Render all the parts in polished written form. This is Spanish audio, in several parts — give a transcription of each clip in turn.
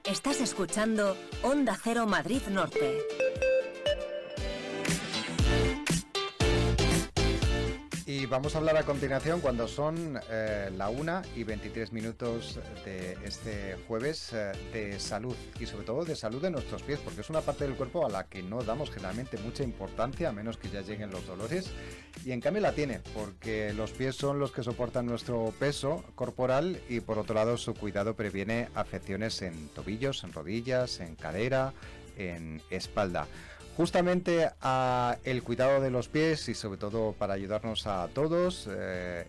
Estás escuchando Onda Cero Madrid Norte. Y vamos a hablar a continuación, cuando son la 1:23 de este jueves, de salud y sobre todo de salud de nuestros pies, porque es una parte del cuerpo a la que no damos generalmente mucha importancia, a menos que ya lleguen los dolores, y en cambio la tiene, porque los pies son los que soportan nuestro peso corporal y por otro lado su cuidado previene afecciones en tobillos, en rodillas, en cadera, en espalda. Justamente a el cuidado de los pies y sobre todo para ayudarnos a todos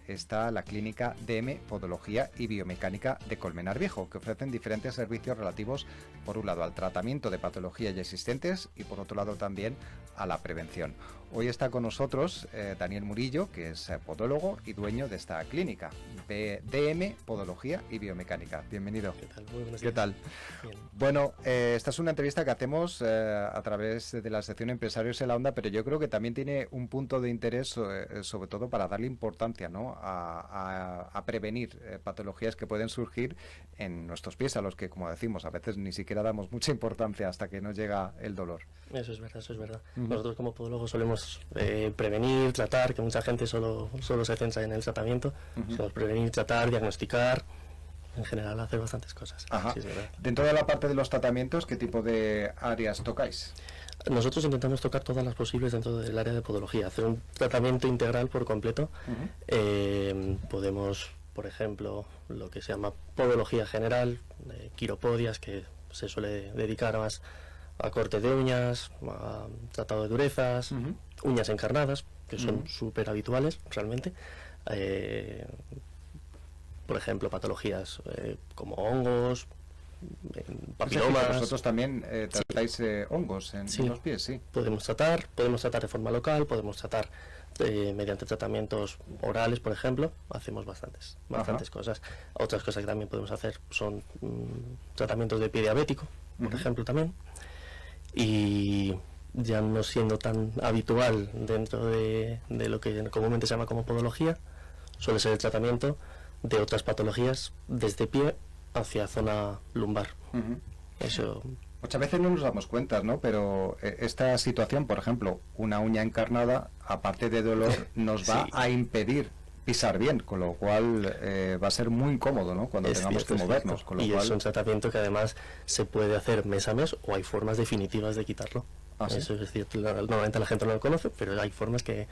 está la clínica DM Podología y Biomecánica de Colmenar Viejo, que ofrecen diferentes servicios relativos, por un lado, al tratamiento de patologías ya existentes y por otro lado también a la prevención. Hoy está con nosotros Daniel Murillo, que es podólogo y dueño de esta clínica, de DM Podología y Biomecánica. Bienvenido. ¿Qué tal? Muy buenos días. ¿Qué tal? Bien. Bueno, esta es una entrevista que hacemos a través de la sección Empresarios en la Onda, pero yo creo que también tiene un punto de interés, sobre todo para darle importancia, ¿no?, a prevenir patologías que pueden surgir en nuestros pies, a los que, como decimos, a veces ni siquiera damos mucha importancia hasta que nos llega el dolor. Eso es verdad, eso es verdad. Nosotros como podólogos solemos prevenir, tratar, que mucha gente solo se centra en el tratamiento. Solemos prevenir, tratar, diagnosticar, en general hacer bastantes cosas. Ajá. Sí, es verdad. Dentro de la parte de los tratamientos, ¿qué tipo de áreas tocáis? Nosotros intentamos tocar todas las posibles dentro del área de podología, hacer un tratamiento integral por completo. Podemos, por ejemplo, lo que se llama podología general, quiropodias, que se suele dedicar más a corte de uñas, a tratado de durezas, uñas encarnadas, que son súper habituales realmente. Por ejemplo, patologías como hongos, papilomas. O sea, vosotros también tratáis hongos en los pies, sí. Podemos tratar de forma local, podemos tratar mediante tratamientos orales, por ejemplo. Hacemos bastantes cosas. Otras cosas que también podemos hacer son tratamientos de pie diabético, por ejemplo, también. Y ya no siendo tan habitual dentro de lo que comúnmente se llama como podología, suele ser el tratamiento de otras patologías desde pie hacia zona lumbar. Eso. Muchas veces no nos damos cuenta, ¿no? Pero esta situación, por ejemplo, una uña encarnada, aparte de dolor, nos va a impedir pisar bien, con lo cual va a ser muy incómodo, ¿no?, cuando tengamos que movernos. Con lo y cual... es un tratamiento que además se puede hacer mes a mes, o hay formas definitivas de quitarlo. ¿Ah, sí? Eso es cierto, normalmente la gente no lo conoce, pero hay formas que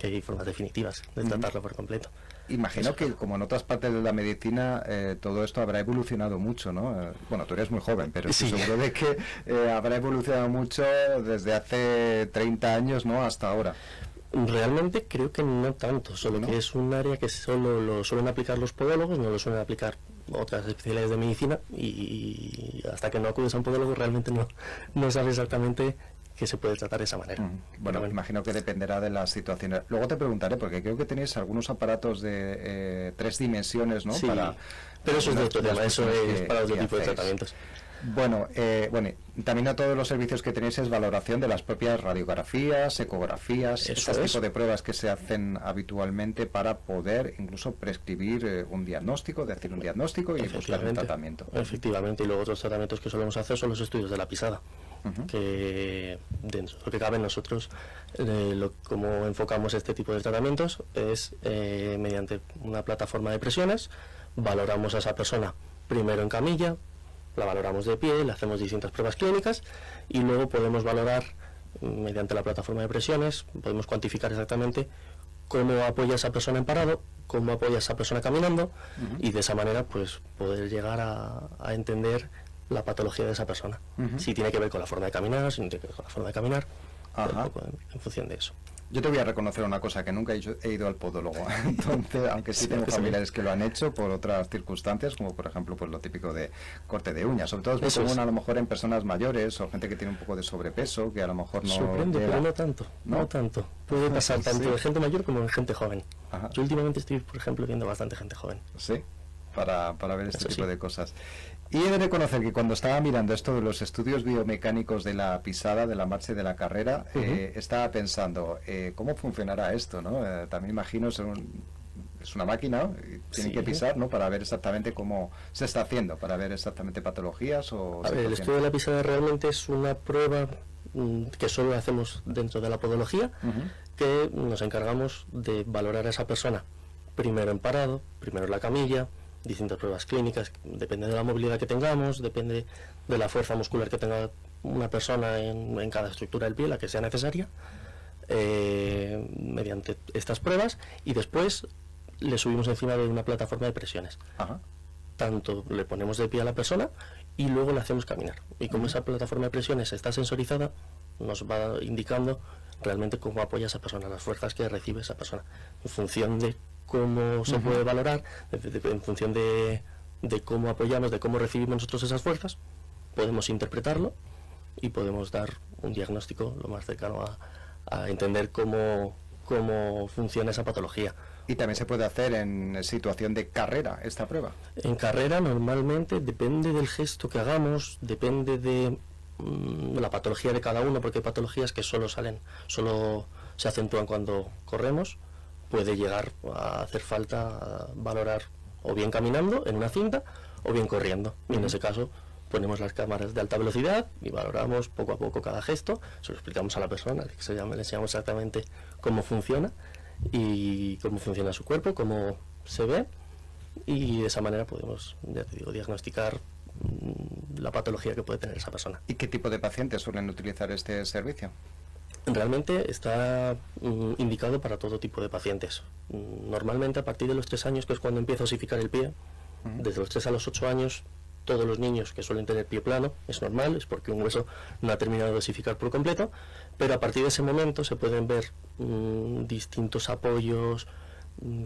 hay formas definitivas de tratarlo por completo. Imagino que, como en otras partes de la medicina, todo esto habrá evolucionado mucho, ¿no? Bueno, tú eres muy joven, pero estoy seguro de que habrá evolucionado mucho desde hace 30 años, ¿no?, hasta ahora. Realmente creo que no tanto, solo ¿No? que es un área que solo lo suelen aplicar los podólogos, no lo suelen aplicar otras especialidades de medicina, y hasta que no acudes a un podólogo realmente no sabes exactamente que se puede tratar de esa manera. Bueno, imagino que dependerá de las situaciones. Luego te preguntaré, porque creo que tenéis algunos aparatos de 3 dimensiones, ¿no? Sí, pero eso es de otro tema, eso es para otro tipo de tratamientos. Bueno, también a todos los servicios que tenéis es valoración de las propias radiografías, ecografías, este tipo de pruebas que se hacen habitualmente para poder incluso prescribir un diagnóstico, decir un diagnóstico y buscar un tratamiento. Efectivamente, y luego otros tratamientos que solemos hacer son los estudios de la pisada, que dentro de lo que cabe nosotros, como enfocamos este tipo de tratamientos es mediante una plataforma de presiones. Valoramos a esa persona primero en camilla, la valoramos de pie, le hacemos distintas pruebas clínicas y luego podemos valorar mediante la plataforma de presiones, podemos cuantificar exactamente cómo apoya esa persona en parado, cómo apoya esa persona caminando, y de esa manera pues poder llegar a entender la patología de esa persona. Si tiene que ver con la forma de caminar, si no tiene que ver con la forma de caminar, un poco en función de eso. Yo te voy a reconocer una cosa, que nunca he ido al podólogo, entonces, aunque sí tengo familiares que lo han hecho por otras circunstancias, como por ejemplo pues lo típico de corte de uñas, sobre todo es muy común a lo mejor en personas mayores o gente que tiene un poco de sobrepeso, que a lo mejor no sorprende, llega. Pero no tanto, puede pasar tanto en gente mayor como en gente joven. Yo últimamente estoy, por ejemplo, viendo bastante gente joven. Sí, para ver este tipo de cosas. Y he de reconocer que cuando estaba mirando esto de los estudios biomecánicos de la pisada, de la marcha y de la carrera, estaba pensando, ¿cómo funcionará esto, no? También imagino es una máquina, ¿no? Y tienen que pisar, ¿no? Para ver exactamente cómo se está haciendo, para ver exactamente patologías o... A ver, el estudio de la pisada realmente es una prueba que solo hacemos dentro de la podología, que nos encargamos de valorar a esa persona, primero en parado, primero en la camilla, distintas pruebas clínicas, depende de la movilidad que tengamos, depende de la fuerza muscular que tenga una persona en cada estructura del pie, la que sea necesaria, mediante estas pruebas, y después le subimos encima de una plataforma de presiones. Tanto le ponemos de pie a la persona y luego le hacemos caminar. Y como esa plataforma de presiones está sensorizada, nos va indicando realmente cómo apoya esa persona, las fuerzas que recibe esa persona, en función de cómo se puede valorar, en función de cómo apoyamos, de cómo recibimos nosotros esas fuerzas, podemos interpretarlo y podemos dar un diagnóstico lo más cercano a entender cómo funciona esa patología. ¿Y también se puede hacer en situación de carrera esta prueba? En carrera normalmente depende del gesto que hagamos, depende de la patología de cada uno, porque hay patologías que solo se acentúan cuando corremos. Puede llegar a hacer falta valorar o bien caminando en una cinta o bien corriendo. Y en ese caso ponemos las cámaras de alta velocidad y valoramos poco a poco cada gesto, se lo explicamos a la persona, le enseñamos exactamente cómo funciona y cómo funciona su cuerpo, cómo se ve, y de esa manera podemos, ya te digo, diagnosticar la patología que puede tener esa persona. ¿Y qué tipo de pacientes suelen utilizar este servicio? Realmente está indicado para todo tipo de pacientes. Normalmente a partir de los 3 años, que es cuando empieza a osificar el pie, desde los 3 a los 8 años, todos los niños que suelen tener pie plano, es normal, es porque un hueso no ha terminado de osificar por completo, pero a partir de ese momento se pueden ver distintos apoyos,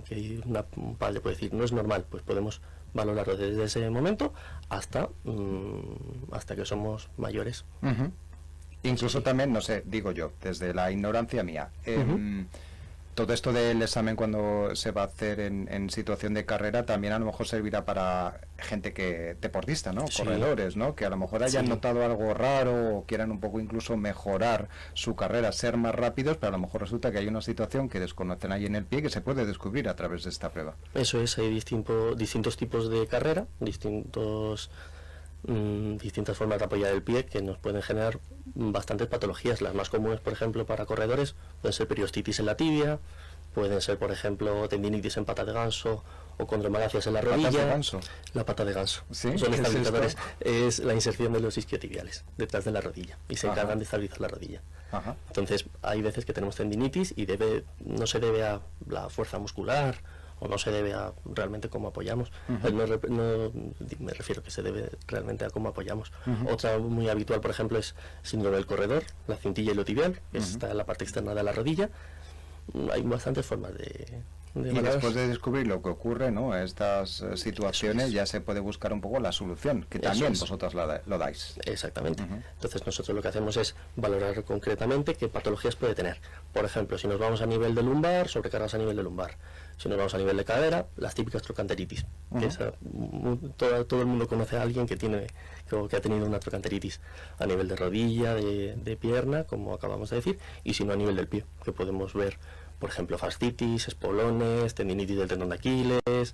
que un padre puede decir, no es normal, pues podemos valorarlo desde ese momento hasta que somos mayores. Incluso también, no sé, digo yo, desde la ignorancia mía, todo esto del examen cuando se va a hacer en situación de carrera también a lo mejor servirá para gente deportista, ¿no? Sí. Corredores, ¿no? Que a lo mejor hayan notado algo raro o quieran un poco incluso mejorar su carrera, ser más rápidos, pero a lo mejor resulta que hay una situación que desconocen ahí en el pie que se puede descubrir a través de esta prueba. Eso es, hay distintos tipos de carrera, distintas formas de apoyar el pie que nos pueden generar bastantes patologías. Las más comunes, por ejemplo, para corredores pueden ser periostitis en la tibia, pueden ser, por ejemplo, tendinitis en pata de ganso o condromalacias en la rodilla. ¿Patas de ganso? La pata de ganso. ¿Sí? Son ¿Qué es estabilizadores. esto? Es la inserción de los isquiotibiales detrás de la rodilla y se encargan de estabilizar la rodilla. Entonces, hay veces que tenemos tendinitis y no se debe a la fuerza muscular o no se debe a realmente cómo apoyamos. No me refiero que se debe realmente a cómo apoyamos. Otra muy habitual, por ejemplo, es síndrome del corredor, la cintilla iliotibial, que está en la parte externa de la rodilla. Hay bastantes formas de y después de descubrir lo que ocurre, ¿no? Estas situaciones, ya se puede buscar un poco la solución, que también vosotros lo dais. Exactamente. Entonces nosotros lo que hacemos es valorar concretamente qué patologías puede tener. Por ejemplo, si nos vamos a nivel de lumbar, sobrecargas a nivel de lumbar. Si nos vamos a nivel de cadera, las típicas trocanteritis. Que todo el mundo conoce a alguien que ha tenido una trocanteritis a nivel de rodilla, de pierna, como acabamos de decir, y si no a nivel del pie, que podemos ver, por ejemplo, fascitis, espolones, tendinitis del tendón de Aquiles,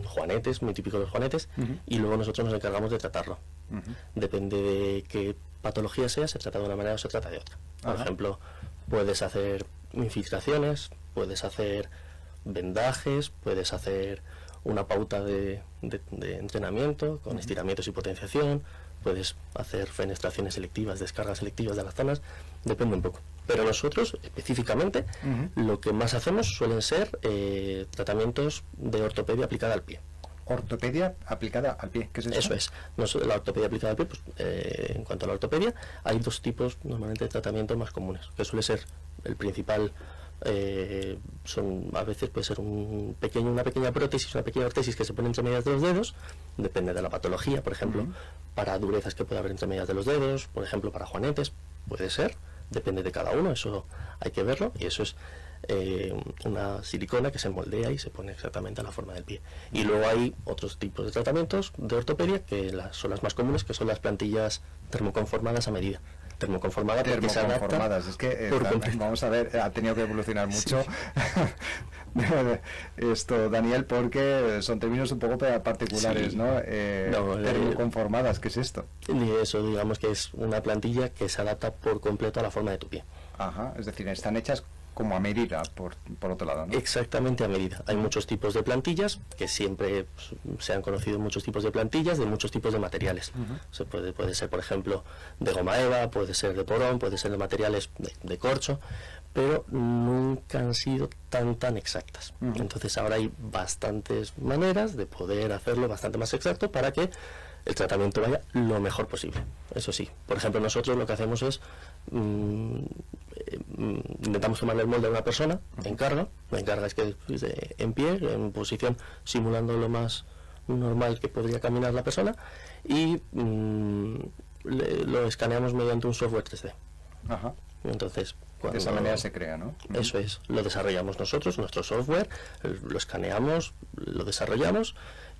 juanetes, muy típicos los juanetes, y luego nosotros nos encargamos de tratarlo. Depende de qué patología sea, se trata de una manera o se trata de otra. Por ejemplo, puedes hacer infiltraciones, puedes hacer vendajes, puedes hacer una pauta de entrenamiento con estiramientos y potenciación, puedes hacer fenestraciones selectivas, descargas selectivas de las zonas, depende un poco. Pero nosotros, específicamente, lo que más hacemos suelen ser tratamientos de ortopedia aplicada al pie. ¿Ortopedia aplicada al pie? ¿Qué es eso? Eso es. La ortopedia aplicada al pie, pues, en cuanto a la ortopedia, hay 2 tipos normalmente de tratamientos más comunes, que suele ser el principal. A veces puede ser una pequeña prótesis, una pequeña ortesis que se pone entre medias de los dedos, depende de la patología, por ejemplo, para durezas que puede haber entre medias de los dedos, por ejemplo, para juanetes, puede ser, depende de cada uno, eso hay que verlo, y eso es una silicona que se moldea y se pone exactamente a la forma del pie. Y luego hay otros tipos de tratamientos de ortopedia que son las más comunes, que son las plantillas termoconformadas a medida. termoconformada porque se adapta Termoconformadas, es que por completo. vamos a ver, ha tenido que evolucionar mucho esto, Daniel, porque son términos un poco particulares, Sí. ¿no? No, Termoconformadas, ¿qué es esto? Y eso, digamos que es una plantilla que se adapta por completo a la forma de tu pie. Ajá, es decir, están hechas como a medida, por otro lado, ¿no? Exactamente a medida. Hay muchos tipos de plantillas, que siempre se han conocido muchos tipos de plantillas, de muchos tipos de materiales. Puede ser, por ejemplo, de goma eva, puede ser de porón, puede ser de materiales de corcho, pero nunca han sido tan exactas. Entonces ahora hay bastantes maneras de poder hacerlo bastante más exacto para que el tratamiento vaya lo mejor posible. Eso sí, por ejemplo, nosotros lo que hacemos es intentamos tomarle el molde a una persona en carga. En carga es que en pie, en posición, simulando lo más normal que podría caminar la persona, y lo escaneamos mediante un software 3D. Ajá. Entonces, de esa manera se crea, ¿no? Eso es, lo desarrollamos nosotros, nuestro software, lo escaneamos, lo desarrollamos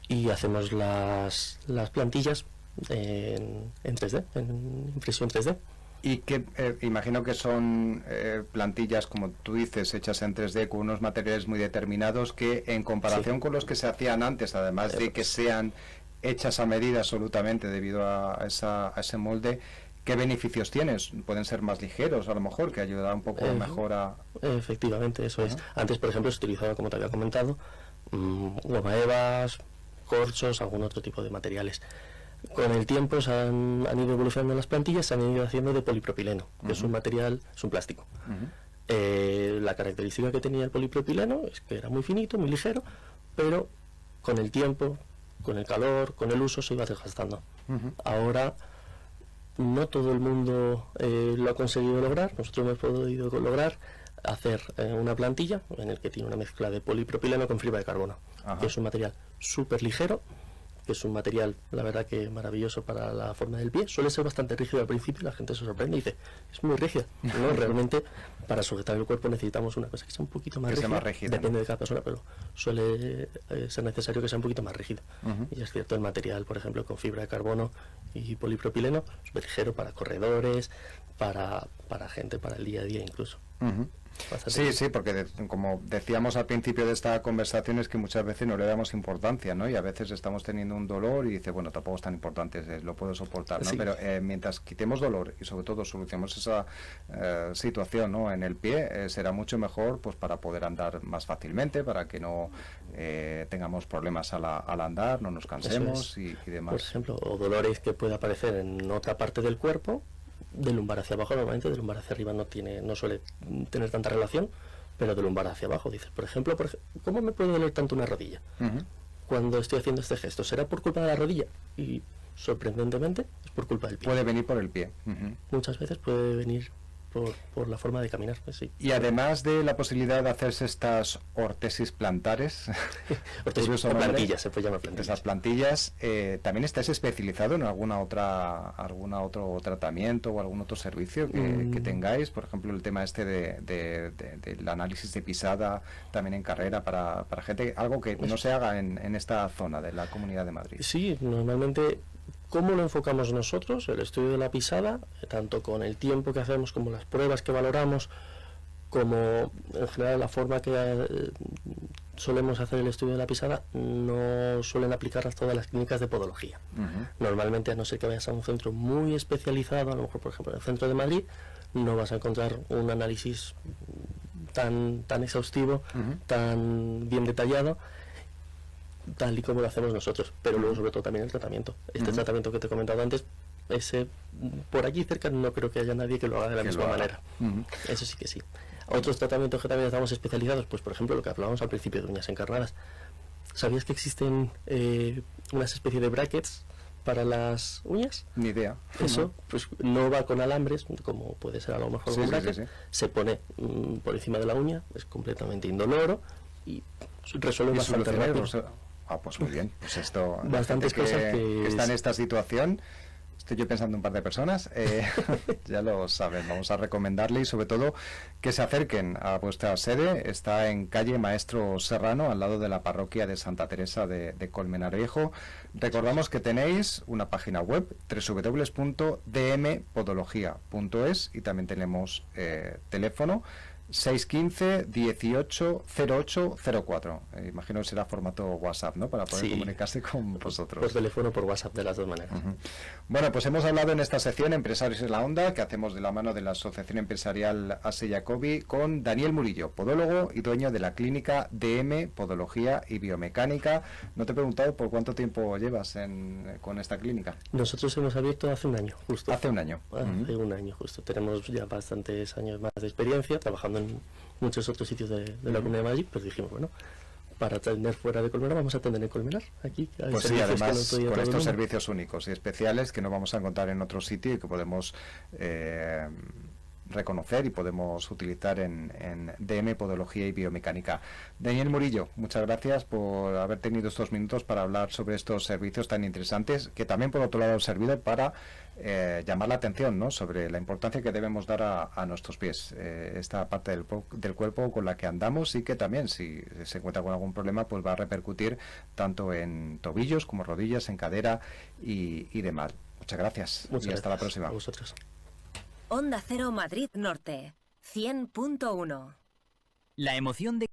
y hacemos las plantillas en 3D, en impresión 3D. Y que imagino que son plantillas, como tú dices, hechas en 3D con unos materiales muy determinados que en comparación con los que se hacían antes, además de que sean hechas a medida absolutamente debido a ese molde, ¿qué beneficios tienes? Pueden ser más ligeros, a lo mejor, que ayuda un poco mejor a... Efectivamente, eso es. Antes, por ejemplo, se utilizaba, como te había comentado, goma evas, corchos, algún otro tipo de materiales. Con el tiempo han ido evolucionando las plantillas, se han ido haciendo de polipropileno, que es un material, es un plástico. La característica que tenía el polipropileno es que era muy finito, muy ligero, pero con el tiempo, con el calor, con el uso, se iba desgastando. Ahora no todo el mundo lo ha conseguido lograr. Nosotros hemos podido lograr hacer una plantilla en el que tiene una mezcla de polipropileno con fibra de carbono, que es un material súper ligero, que es un material, la verdad, que maravilloso para la forma del pie. Suele ser bastante rígido al principio, la gente se sorprende y dice, es muy rígida. No, realmente para sujetar el cuerpo necesitamos una cosa que sea un poquito más rígida. Depende de cada persona, pero suele ser necesario que sea un poquito más rígido. Y es cierto, el material, por ejemplo, con fibra de carbono y polipropileno, es muy ligero para corredores, para gente, para el día a día incluso. Sí, porque como decíamos al principio de esta conversación, es que muchas veces no le damos importancia, ¿no? Y a veces estamos teniendo un dolor y dice, bueno, tampoco es tan importante, lo puedo soportar, ¿no? Sí. Pero mientras quitemos dolor y sobre todo solucionemos esa situación, ¿no?, en el pie, será mucho mejor, pues, para poder andar más fácilmente, para que no tengamos problemas al andar, no nos cansemos y demás. Por ejemplo, o dolores que pueda aparecer en otra parte del cuerpo. De lumbar hacia abajo, normalmente de lumbar hacia arriba no suele tener tanta relación, pero de lumbar hacia abajo, dices, por ejemplo, ¿cómo me puede doler tanto una rodilla cuando estoy haciendo este gesto? ¿Será por culpa de la rodilla? Y sorprendentemente es por culpa del pie. Puede venir por el pie. Muchas veces puede venir por la forma de caminar, pues sí. Y además de la posibilidad de hacerse estas ortesis plantares, plantillas, se puede llamar plantillas. Esas plantillas, ¿también estáis especializado en algún otro tratamiento o algún otro servicio que tengáis? Por ejemplo, el tema este del análisis de pisada también en carrera para gente, algo que no se haga en esta zona de la Comunidad de Madrid. Sí, normalmente. ¿Cómo lo enfocamos nosotros? El estudio de la pisada, tanto con el tiempo que hacemos como las pruebas que valoramos, como en general la forma que solemos hacer el estudio de la pisada, no suelen aplicarlas todas las clínicas de podología. Normalmente, a no ser que vayas a un centro muy especializado, a lo mejor, por ejemplo, en el centro de Madrid, no vas a encontrar un análisis tan exhaustivo, tan bien detallado, tal y como lo hacemos nosotros, pero luego sobre todo también el tratamiento. Este tratamiento que te he comentado antes, por aquí cerca no creo que haya nadie que lo haga de la misma manera. Eso sí que sí. Otros tratamientos que también estamos especializados, pues por ejemplo lo que hablábamos al principio de uñas encarnadas. ¿Sabías que existen unas especies de brackets para las uñas? Ni idea. Eso, pues no va con alambres, como puede ser a lo mejor un bracket, se pone por encima de la uña, es completamente indoloro y resuelve bastante rápido. Pues muy bien, pues esto, bastantes cosas que está en esta situación, estoy yo pensando en un par de personas, ya lo saben, vamos a recomendarle y sobre todo que se acerquen a vuestra sede. Está en calle Maestro Serrano, al lado de la parroquia de Santa Teresa de Colmenar Viejo. Recordamos que tenéis una página web, www.dmpodología.es, y también tenemos teléfono 615 18 08 04. Imagino que será formato WhatsApp, ¿no? Para poder comunicarse con vosotros. Por teléfono, por WhatsApp, de las dos maneras. Bueno, pues hemos hablado en esta sección Empresarios en la Onda, que hacemos de la mano de la Asociación Empresarial ASE Jacobi, con Daniel Murillo, podólogo y dueño de la clínica DM Podología y Biomecánica. No te he preguntado por cuánto tiempo llevas con esta clínica. Nosotros hemos abierto hace un año, justo. Hace un año. Hace un año, justo. Tenemos ya bastantes años más de experiencia, trabajando en muchos otros sitios de la Comunidad de Madrid, pues dijimos, bueno, para atender fuera de Colmenar, vamos a atender en Colmenar. Aquí hay pues sí, además que no con estos servicios únicos y especiales que no vamos a encontrar en otro sitio y que podemos reconocer y podemos utilizar en DM Podología y Biomecánica. Daniel Murillo, muchas gracias por haber tenido estos minutos para hablar sobre estos servicios tan interesantes, que también por otro lado han servido para llamar la atención, ¿no?, sobre la importancia que debemos dar a nuestros pies, esta parte del cuerpo con la que andamos, y que también, si se encuentra con algún problema, pues va a repercutir tanto en tobillos como rodillas, en cadera y demás. Muchas gracias. Muchas y hasta gracias la próxima. a vosotros. Onda Cero Madrid Norte, 100.1. La emoción de